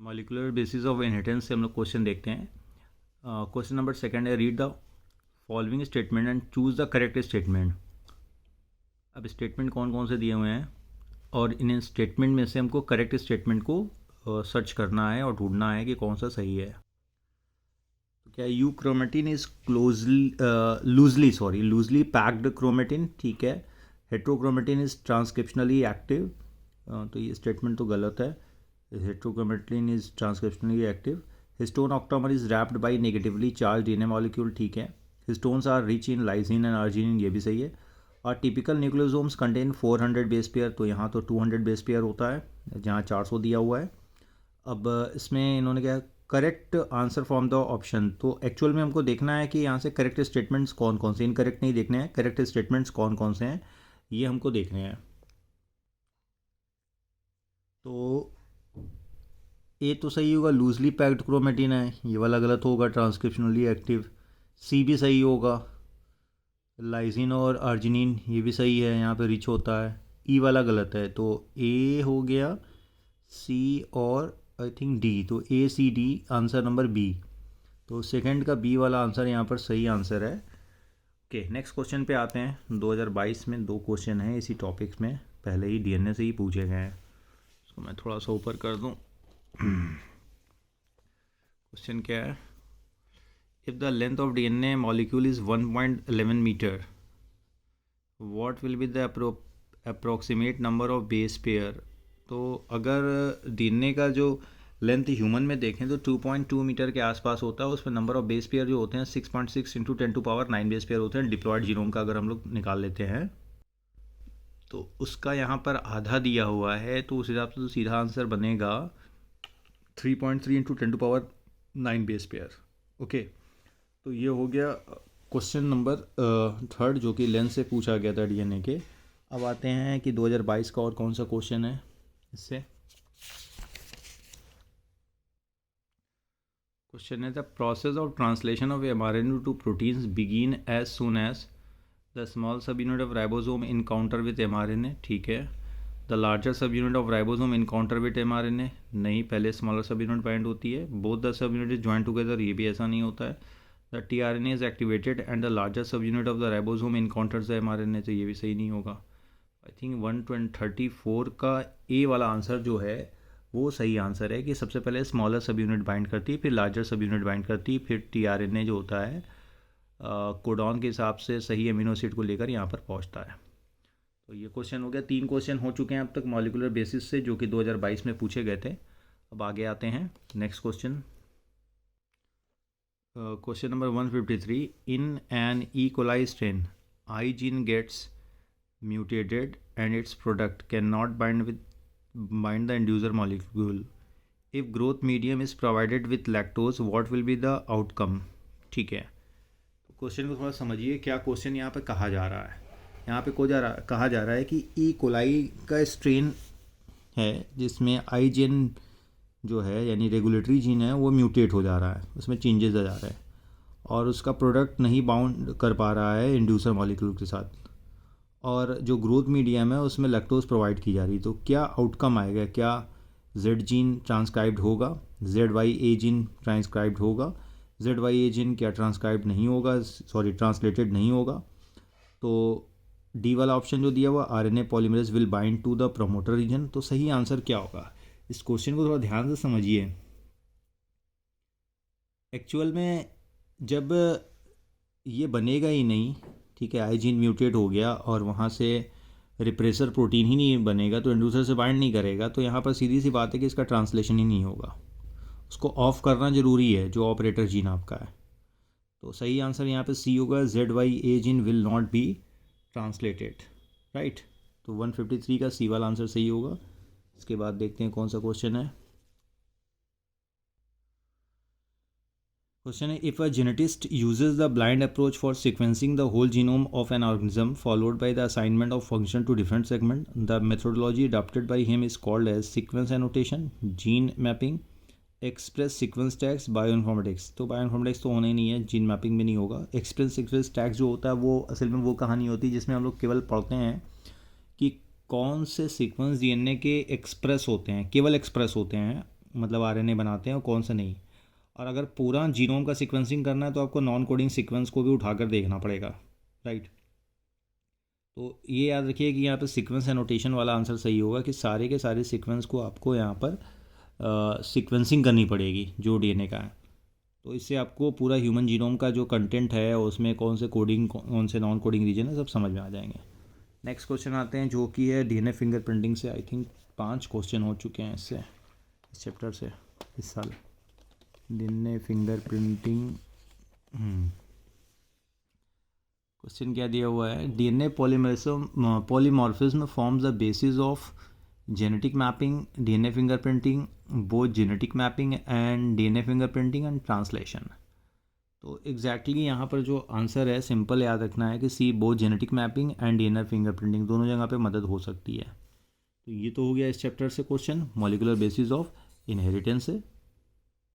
Molecular basis of inheritance से हम लोग क्वेश्चन देखते हैं। क्वेश्चन नंबर सेकंड है, read the following statement and choose the correct statement. अब स्टेटमेंट कौन कौन से दिए हुए हैं और इन स्टेटमेंट में से हमको करेक्ट स्टेटमेंट को सर्च करना है और ढूंढना है कि कौन सा सही है। तो क्या you chromatin is loosely packed chromatin, ठीक है। हेट्रोक्रोमेटिन इज ट्रांसक्रिप्शनली एक्टिव, तो ये स्टेटमेंट तो गलत है। Heterochromatin is transcriptionally active. Histone octamer is wrapped by negatively charge DNA molecule, ठीक है। Histones are rich in lysine and arginine, ये भी सही है। और typical nucleosomes contain 400 base pair, तो यहाँ तो 200 बेस पेयर होता है जहाँ 400 दिया हुआ है। अब इसमें इन्होंने क्या correct answer from the option, तो एक्चुअल में हमको देखना है कि यहाँ से करेक्ट स्टेटमेंट्स कौन कौन से, इनकरेक्ट नहीं देखने हैं, करेक्ट स्टेटमेंट्स कौन कौन से हैं ये हमको देखने हैं। तो ए तो सही होगा, लूजली पैक्ड क्रोमेटिन है, ये वाला गलत होगा, ट्रांसक्रिप्शनली एक्टिव। सी भी सही होगा, लाइसिन और अर्जिनिन ये भी सही है, यहाँ पे रिच होता है। ई वाला गलत है, तो ए हो गया, सी और आई थिंक डी, तो A C D answer number B. तो सेकंड का बी वाला आंसर यहाँ पर सही आंसर है। ओके, नेक्स्ट क्वेश्चन पे आते हैं। 2022 में 2 क्वेश्चन हैं इसी टॉपिक्स में, पहले ही डीएनए से ही पूछे गए हैं। उसको मैं थोड़ा सा ऊपर कर दूँ। क्वेश्चन क्या है, if the length of DNA molecule is 1.11 metre, what will be the approximate number of base pair. तो अगर डीएनए का जो लेंथ ह्यूमन में देखें तो 2.2 मीटर के आसपास होता है, उसमें नंबर ऑफ बेस पेयर जो होते हैं 6.6 इंटू 10⁹ बेस पेयर होते हैं। डिप्लॉयड जीनोम का अगर हम लोग निकाल लेते हैं तो उसका यहाँ पर आधा दिया हुआ है, तो उस हिसाब से तो सीधा आंसर बनेगा 3.3 इंटू 10⁹ बेस पेयर। ओके, तो ये हो गया क्वेश्चन नंबर 3 जो कि लेंथ से पूछा गया था डीएनए के। अब आते हैं कि 2022 का और कौन सा क्वेश्चन है इससे। क्वेश्चन है, the process of translation of mRNA to proteins begin as soon as the small subunit of ribosome encounter with mRNA, ठीक है। The larger subunit of ribosome encounter with mRNA, नहीं, पहले smaller subunit bind होती है। Both the subunit join together, ये भी ऐसा नहीं होता है। The tRNA is activated and the larger subunit of the ribosome encounters the mRNA, तो ये भी सही नहीं होगा। आई थिंक 134 का ए वाला आंसर जो है वो सही आंसर है कि सबसे पहले स्मॉलर सब यूनिट बाइंड करती है, फिर लार्जर सब यूनिट बाइंड करती है, फिर टीआरएनए जो होता है कोडॉन के हिसाब से सही एमिनो एसिड को लेकर यहाँ पर पहुँचता है। तो ये क्वेश्चन हो गया। 3 क्वेश्चन हो चुके हैं अब तक मॉलिकुलर बेसिस से जो कि 2022 में पूछे गए थे। अब आगे आते हैं next question. Question number 153, in an E coli strain I gene gets mutated and its product cannot bind the inducer molecule. If growth medium is provided with lactose, what will be the outcome? ठीक है, तो question को थोड़ा समझिए, क्या question यहाँ पे कहा जा रहा है। यहाँ पे कहा जा रहा है कि ई कोलाई का स्ट्रेन है जिसमें आई जीन जो है यानी रेगुलेटरी जीन है वो म्यूटेट हो जा रहा है, उसमें चेंजेस आ जा रहे हैं और उसका प्रोडक्ट नहीं बाउंड कर पा रहा है इंड्यूसर मॉलिक्यूल के साथ, और जो ग्रोथ मीडियम है उसमें लैक्टोज प्रोवाइड की जा रही। तो क्या आउटकम आएगा, क्या जेड जीन ट्रांसक्राइब्ड होगा, Z Y A gene transcribed होगा, जेड वाई ए जीन क्या ट्रांसक्राइब्ड नहीं होगा, सॉरी ट्रांसलेटेड नहीं होगा। तो डी वाला ऑप्शन जो दिया हुआ RNA polymerase will bind to the promoter region, तो सही आंसर क्या होगा। इस क्वेश्चन को थोड़ा ध्यान से समझिए। एक्चुअल में जब ये बनेगा ही नहीं, ठीक है, आई जीन म्यूटेट हो गया और वहाँ से रिप्रेसर प्रोटीन ही नहीं बनेगा तो इंड्यूसर से बाइंड नहीं करेगा, तो यहाँ पर सीधी सी बात है कि इसका ट्रांसलेशन ही नहीं होगा। उसको ऑफ करना ज़रूरी है जो ऑपरेटर जीन आपका है। तो सही आंसर यहाँ पे सी होगा, Z Y A gene will not be translated, right. तो 153 का सी वाला आंसर सही होगा। इसके बाद देखते हैं कौन सा क्वेश्चन है। क्वेश्चन है, if a geneticist uses the blind approach for sequencing the whole genome of an organism followed by the assignment of function to different segment, the methodology adopted by him is called as sequence annotation, gene mapping, express sequence tags, bioinformatics. तो bioinformatics तो होना ही नहीं है, gene mapping भी नहीं होगा। Express sequence tags जो होता है वो असल में वो कहानी होती है जिसमें हम लोग केवल पढ़ते हैं कि कौन से सीक्वेंस डीएनए के एक्सप्रेस होते हैं, केवल एक्सप्रेस होते हैं मतलब आरएनए बनाते हैं और कौन से नहीं। और अगर पूरा जीनोम का सीक्वेंसिंग करना है तो आपको नॉन कोडिंग सीक्वेंस को भी उठाकर देखना पड़ेगा, राइट। तो ये याद रखिए कि यहाँ पर सीक्वेंस एनोटेशन वाला आंसर सही होगा कि सारे के सारे सीक्वेंस को आपको यहाँ पर सीक्वेंसिंग करनी पड़ेगी जो डीएनए का है। तो इससे आपको पूरा ह्यूमन जीनोम का जो कंटेंट है उसमें कौन से कोडिंग कौन से नॉन कोडिंग रीजन है सब समझ में आ जाएंगे। नेक्स्ट क्वेश्चन आते हैं जो कि है डीएनए फिंगरप्रिंटिंग से। आई थिंक 5 क्वेश्चन हो चुके हैं इससे, इस चैप्टर से इस साल। डीएनए फिंगरप्रिंटिंग क्वेश्चन क्या दिया हुआ है, DNA polymorphism forms the basis of genetic mapping, DNA fingerprinting, both genetic mapping and DNA fingerprinting and translation। तो एग्जैक्टली यहाँ पर जो आंसर है सिंपल याद रखना है कि C both genetic mapping and DNA fingerprinting दोनों जगह पे मदद हो सकती है। तो ये तो हो गया इस चैप्टर से question, molecular basis of inheritance से।